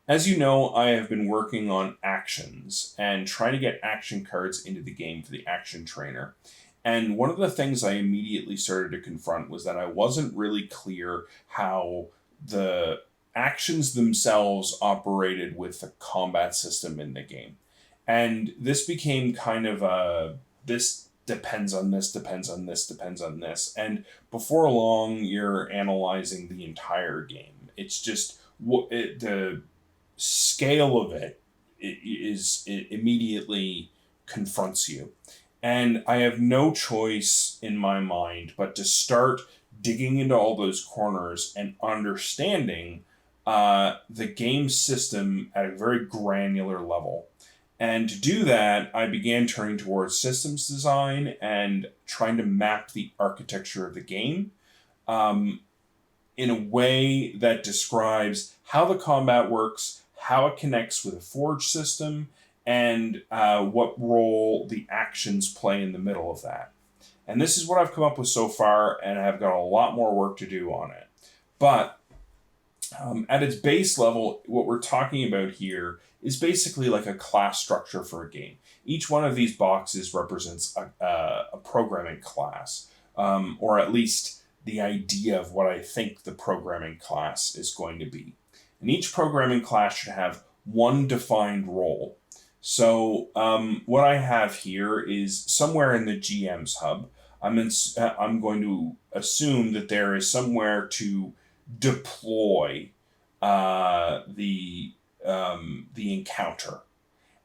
As you know, I have been working on actions and trying to get action cards into the game for the action trainer. And one of the things I immediately started to confront was that I wasn't really clear how the actions themselves operated with the combat system in the game. And this became kind of a this depends on this, depends on this, depends on this. And before long, you're analyzing the entire game. It's just the scale of it immediately confronts you. And I have no choice in my mind but to start digging into all those corners and understanding the game system at a very granular level. And to do that, I began turning towards systems design and trying to map the architecture of the game um, in a way that describes how the combat works, how it connects with a forge system, and what role the actions play in the middle of that. And this is what I've come up with so far, and I've got a lot more work to do on it. But at its base level, what we're talking about here is basically like a class structure for a game. Each one of these boxes represents a programming class, or at least the idea of what I think the programming class is going to be. And each programming class should have one defined role. So what I have here is somewhere in the GM's hub. I'm going to assume that there is somewhere to deploy the encounter,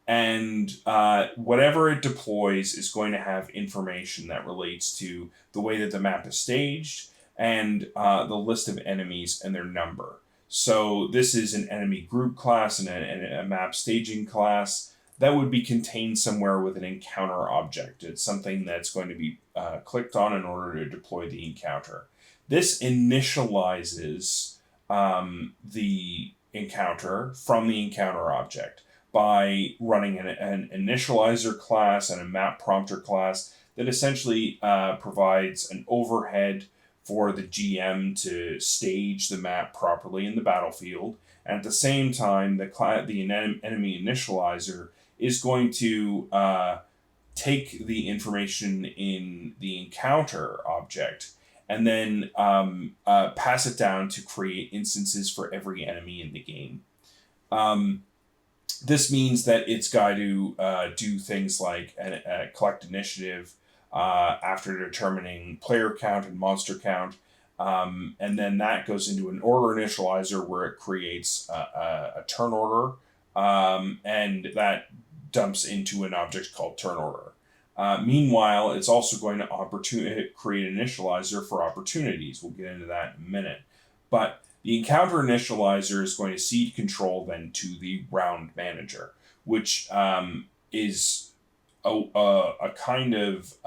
and whatever it deploys is going to have information that relates to the way that the map is staged and the list of enemies and their number. So this is an enemy group class and a map staging class that would be contained somewhere with an encounter object. It's something that's going to be clicked on in order to deploy the encounter. This initializes the encounter from the encounter object by running an initializer class and a map prompter class that essentially provides an overhead for the GM to stage the map properly in the battlefield. And at the same time, the enemy initializer is going to take the information in the encounter object and then pass it down to create instances for every enemy in the game. Um, this means that it's got to do things like collect initiative after determining player count and monster count. And then that goes into an order initializer where it creates a turn order, and that dumps into an object called turn order. Meanwhile, it's also going to create an initializer for opportunities. We'll get into that in a minute. But the encounter initializer is going to cede control then to the round manager, which is a kind of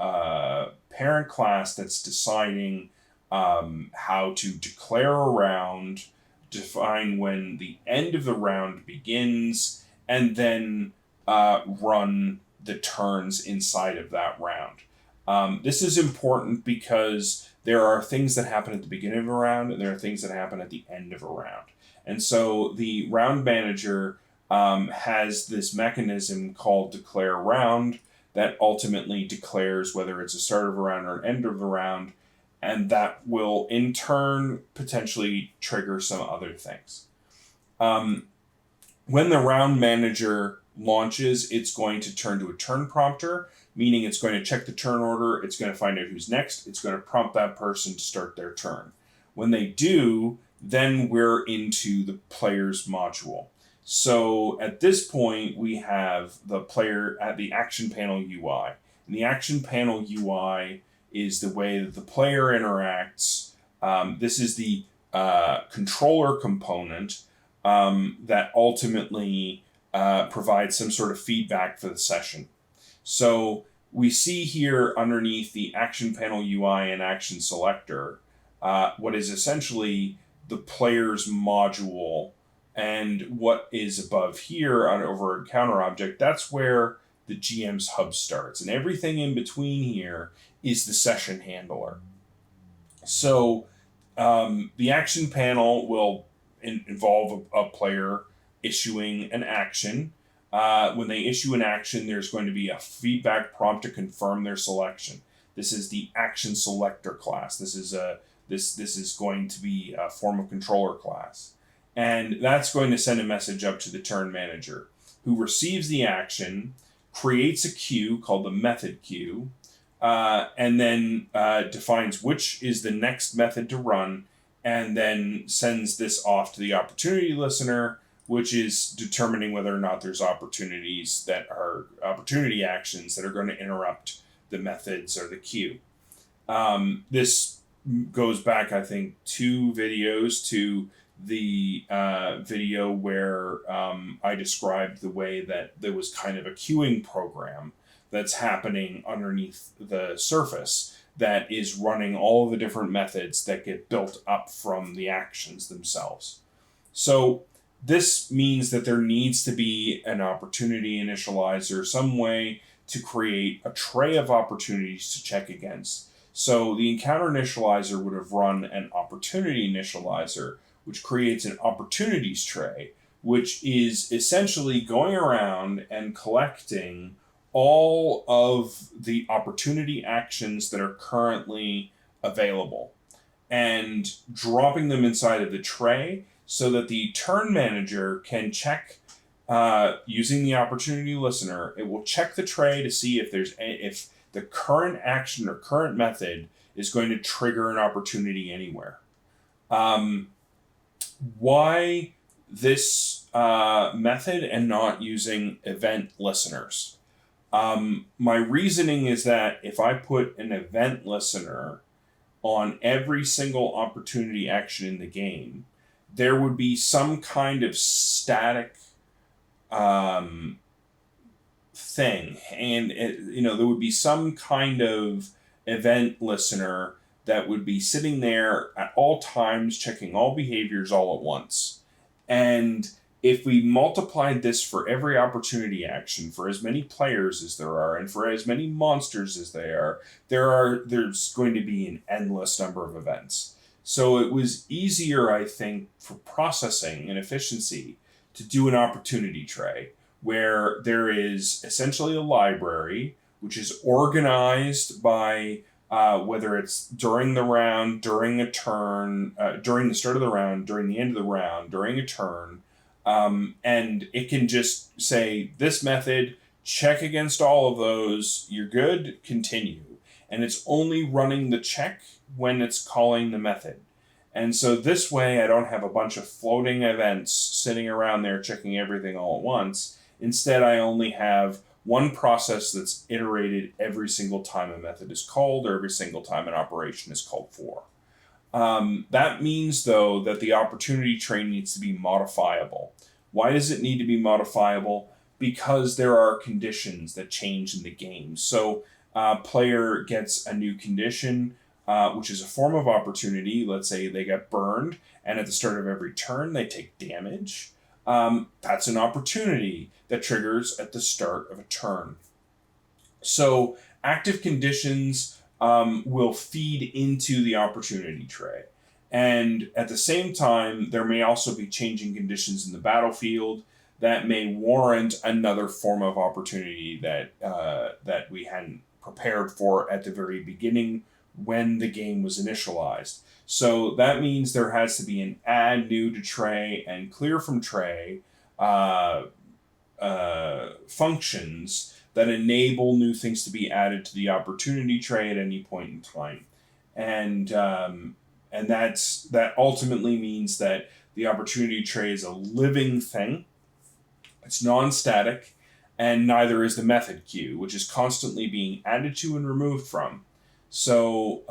parent class that's deciding how to declare a round, define when the end of the round begins, and then run the turns inside of that round. This is important because there are things that happen at the beginning of a round and there are things that happen at the end of a round. And so the round manager has this mechanism called declare round that ultimately declares whether it's a start of a round or an end of a round, and that will in turn potentially trigger some other things. When the round manager launches, it's going to turn to a turn prompter, meaning it's going to check the turn order, it's going to find out who's next, it's going to prompt that person to start their turn. When they do, then we're into the player's module. So at this point, we have the player at the action panel UI. And the action panel UI is the way that the player interacts. This is the controller component that ultimately provides some sort of feedback for the session. So we see here underneath the action panel UI and action selector what is essentially the player's module, and what is above here on over encounter object, that's where the GM's hub starts. And everything in between here is the session handler. So the action panel will involve a player issuing an action. When they issue an action, there's going to be a feedback prompt to confirm their selection. This is the action selector class. This is going to be a form of controller class. And that's going to send a message up to the turn manager, who receives the action, creates a queue called the method queue, and then defines which is the next method to run, and then sends this off to the opportunity listener, which is determining whether or not there's opportunity actions that are going to interrupt the methods or the queue. This goes back, I think, 2 videos to the video where I described the way that there was kind of a queuing program that's happening underneath the surface that is running all of the different methods that get built up from the actions themselves. So this means that there needs to be an opportunity initializer, some way to create a tray of opportunities to check against. So the encounter initializer would have run an opportunity initializer, which creates an opportunities tray, which is essentially going around and collecting all of the opportunity actions that are currently available and dropping them inside of the tray so that the turn manager can check using the opportunity listener. It will check the tray to see if if the current action or current method is going to trigger an opportunity anywhere. Why this method and not using event listeners? My reasoning is that if I put an event listener on every single opportunity action in the game, there would be some kind of static thing, and there would be some kind of event listener that would be sitting there at all times checking all behaviors all at once. And if we multiplied this for every opportunity action, for as many players as there are, and for as many monsters as there's going to be an endless number of events. So it was easier, I think, for processing and efficiency to do an opportunity tray, where there is essentially a library which is organized by whether it's during the round, during a turn, during the start of the round, during the end of the round, during a turn, and it can just say, this method, check against all of those, you're good, continue. And it's only running the check when it's calling the method. And so this way I don't have a bunch of floating events sitting around there checking everything all at once. Instead, I only have one process that's iterated every single time a method is called or every single time an operation is called for. That means, though, that the opportunity tray needs to be modifiable. Why does it need to be modifiable? Because there are conditions that change in the game. So player gets a new condition, which is a form of opportunity. Let's say they get burned, and at the start of every turn, they take damage. That's an opportunity that triggers at the start of a turn. So active conditions will feed into the opportunity tray. And at the same time, there may also be changing conditions in the battlefield that may warrant another form of opportunity that we hadn't prepared for at the very beginning when the game was initialized. So that means there has to be an add new to tray and clear from tray functions that enable new things to be added to the opportunity tray at any point in time. And that ultimately means that the opportunity tray is a living thing. It's non-static, and neither is the method queue, which is constantly being added to and removed from. So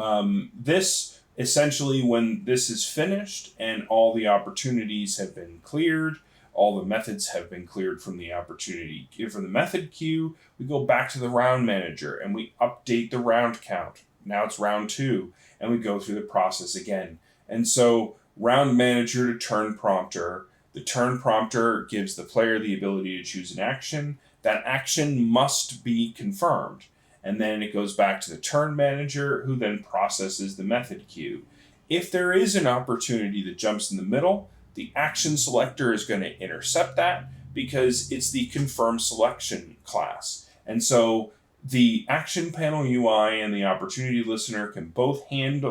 this essentially, when this is finished and all the opportunities have been cleared, all the methods have been cleared from the opportunity. From the method queue, we go back to the round manager and we update the round count. Now it's round 2, and we go through the process again. And so round manager to turn prompter. The turn prompter gives the player the ability to choose an action. That action must be confirmed. And then it goes back to the turn manager, who then processes the method queue. If there is an opportunity that jumps in the middle, The action selector is going to intercept that because it's the confirm selection class. And so the action panel UI and the opportunity listener can both hand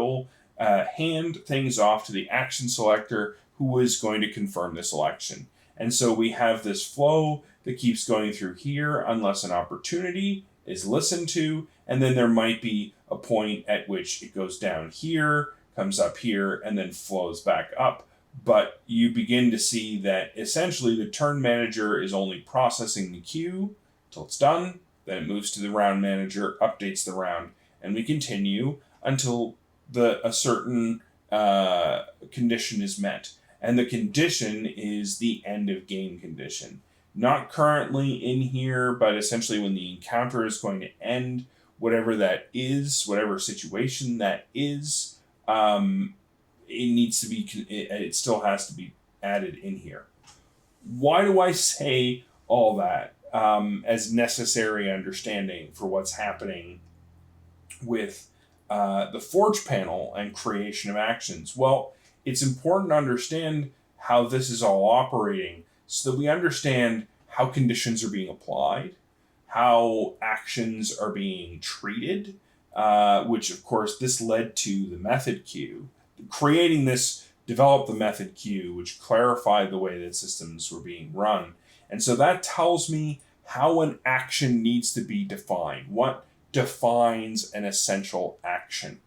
things off to the action selector who is going to confirm the selection. And so we have this flow that keeps going through here unless an opportunity is listened to, and then there might be a point at which it goes down here, comes up here, and then flows back up. But you begin to see that essentially the turn manager is only processing the queue till it's done, then it moves to the round manager, updates the round, and we continue until a certain condition is met. And the condition is the end of game condition. Not currently in here, but essentially when the encounter is going to end, whatever that is, whatever situation that is, it still has to be added in here. Why do I say all that as necessary understanding for what's happening with the Forge panel and creation of actions? Well, it's important to understand how this is all operating so that we understand how conditions are being applied, how actions are being treated, which of course this led to the method queue. Creating this developed the method queue, which clarified the way that systems were being run. And so that tells me how an action needs to be defined. What defines an essential action?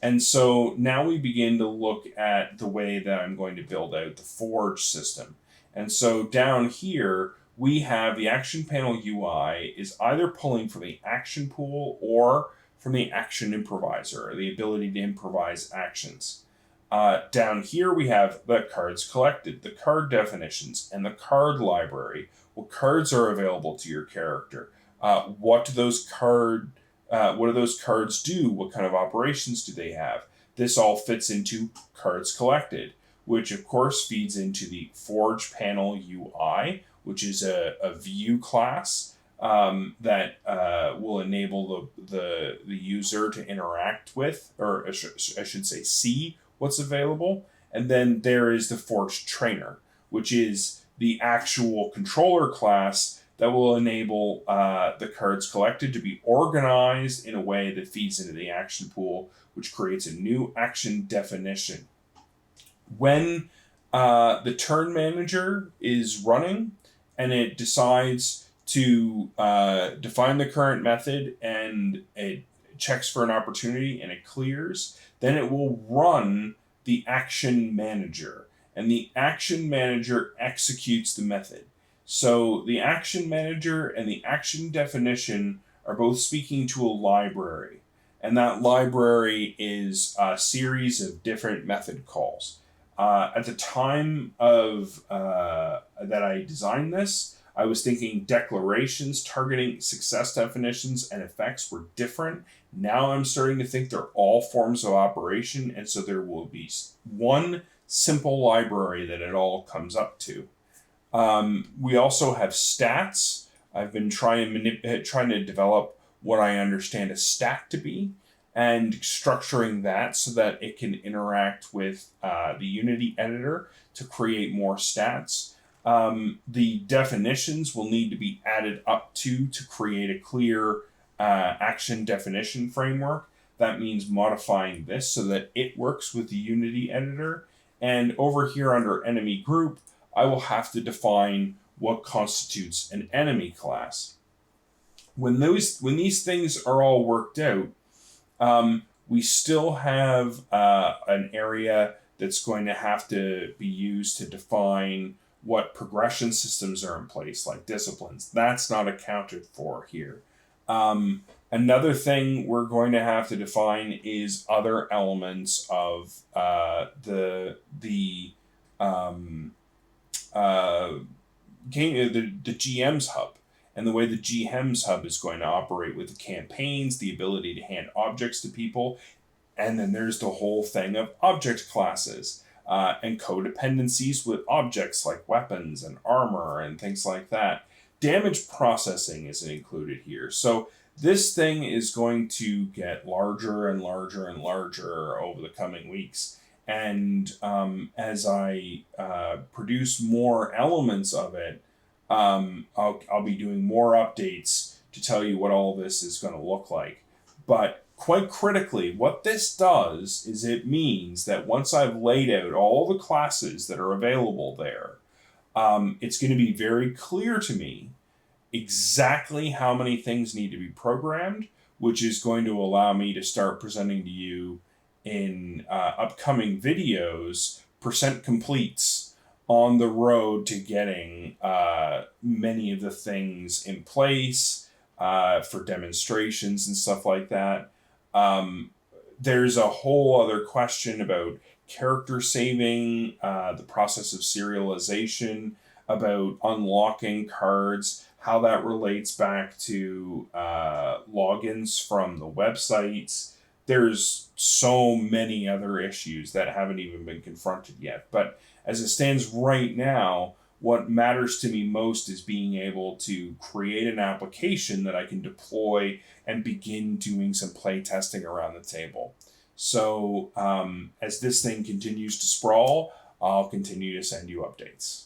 And so now we begin to look at the way that I'm going to build out the Forge system. And so down here, we have the action panel UI is either pulling from the action pool or from the action improviser, the ability to improvise actions. Down here, we have the cards collected, the card definitions, and the card library. What cards are available to your character? What do those cards do? What kind of operations do they have? This all fits into cards collected, which of course feeds into the Forge panel UI, which is a view class that will enable the user to interact with, or I should say see what's available. And then there is the Forge trainer, which is the actual controller class that will enable the cards collected to be organized in a way that feeds into the action pool, which creates a new action definition. When the turn manager is running and it decides to define the current method and it checks for an opportunity and it clears, then it will run the action manager, and the action manager executes the method. So the action manager and the action definition are both speaking to a library, and that library is a series of different method calls. At the time of that I designed this, I was thinking declarations targeting success definitions and effects were different. Now I'm starting to think they're all forms of operation, and so there will be one simple library that it all comes up to. We also have stats. I've been trying to develop what I understand a stat to be, and structuring that so that it can interact with the Unity editor to create more stats. The definitions will need to be added up to create a clear action definition framework. That means modifying this so that it works with the Unity editor. And over here under enemy group, I will have to define what constitutes an enemy class. When these things are all worked out, we still have an area that's going to have to be used to define what progression systems are in place, like disciplines. That's not accounted for here. Another thing we're going to have to define is other elements of the GM's hub, and the way the GM's hub is going to operate with the campaigns, the ability to hand objects to people, and then there's the whole thing of object classes and codependencies with objects like weapons and armor and things like that. Damage processing isn't included here. So this thing is going to get larger and larger and larger over the coming weeks. And as I produce more elements of it, I'll be doing more updates to tell you what all this is going to look like. But quite critically, what this does is it means that once I've laid out all the classes that are available there, it's going to be very clear to me exactly how many things need to be programmed, which is going to allow me to start presenting to you in upcoming videos percent completes on the road to getting many of the things in place for demonstrations and stuff like that. Um, there's a whole other question about character saving, the process of serialization, about unlocking cards, how that relates back to logins from the websites. There's so many other issues that haven't even been confronted yet. But as it stands right now, what matters to me most is being able to create an application that I can deploy and begin doing some play testing around the table. So as this thing continues to sprawl, I'll continue to send you updates.